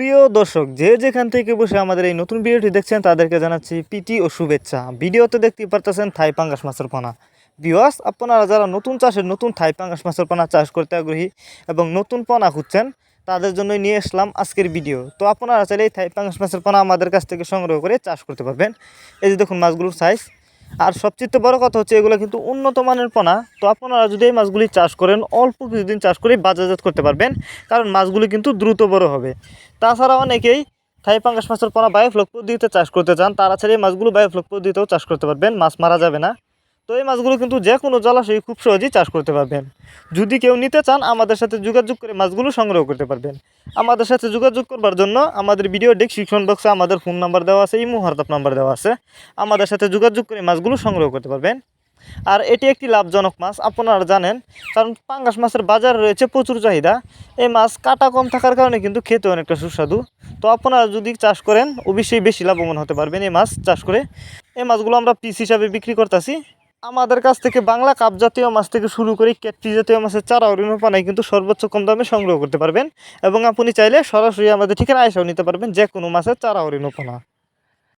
সুপ্রিয় দর্শক, যে যেখান থেকে বসে আমাদের এই নতুন ভিডিওটি দেখছেন তাদেরকে জানাচ্ছি প্রীতি ও শুভেচ্ছা। ভিডিওতে দেখতে পারতেছেন থাই পাঙ্গাস মাছের পোনা। ভিউয়ার্স, আপনারা যারা নতুন চাষের নতুন থাই পাঙ্গাস মাছের পোনা চাষ করতে আগ্রহী এবং নতুন পোনা খুঁজছেন তাদের জন্যই নিয়ে আসলাম আজকের ভিডিও। তো আপনারা চাইলে এই থাই পাঙ্গাস মাছের পোনা আমাদের কাছ থেকে সংগ্রহ করে চাষ করতে পারবেন। এই যে দেখুন মাছগুলোর সাইজ। আর সবচেয়ে বড় কথা হচ্ছে এগুলো কিন্তু উন্নত মানের পোনা। তো আপনারা যদি এই মাছগুলি চাষ করেন অল্প কিছুদিন চাষ করেই বাজারজাত করতে পারবেন, কারণ মাছগুলি কিন্তু দ্রুত বড় হবে। তাছাড়া অনেকেই থাই পাঙ্গাস মাছের পোনা বায়োফ্লক পদ্ধতিতে চাষ করতে চান, তারা ছাড়া এই মাছগুলো বায়োফ্লক পদ্ধতিতেও চাষ করতে পারবেন, মাছ মারা যাবে না। তো এই মাছগুলো কিন্তু যে কোনো জলাশয়ে খুব সহজেই চাষ করতে পারবেন। যদি কেউ নিতে চান আমাদের সাথে যোগাযোগ করে মাছগুলো সংগ্রহ করতে পারবেন। আমাদের সাথে যোগাযোগ করবার জন্য আমাদের ভিডিও ডেসক্রিপশন বক্সে আমাদের ফোন নাম্বার দেওয়া আছে, ইমো হোয়াটসঅ্যাপ নাম্বার দেওয়া আছে। আমাদের সাথে যোগাযোগ করে মাছগুলো সংগ্রহ করতে পারবেন। আর এটি একটি লাভজনক মাছ, আপনারা জানেন, কারণ পাঙ্গাস মাছের বাজারে রয়েছে প্রচুর চাহিদা। এই মাছ কাটা কম থাকার কারণে কিন্তু খেতে অনেকটা সুস্বাদু। তো আপনারা যদি চাষ করেন অবশ্যই বেশি লাভবান হতে পারবেন এই মাছ চাষ করে। এই মাছগুলো আমরা পিস হিসাবে বিক্রি করতেছি। আমাদের কাছ থেকে বাংলা কাপ জাতীয় মাছ থেকে শুরু করে ক্যাটফিশ জাতীয় মাছের চারা অরিনো পানায় কিন্তু সর্বোচ্চ কম দামে সংগ্রহ করতে পারবেন। এবং আপনি চাইলে সরাসরি আমাদের ঠিকানা এসেও নিতে পারবেন যে কোনো মাছের চারা অরিনো পানা।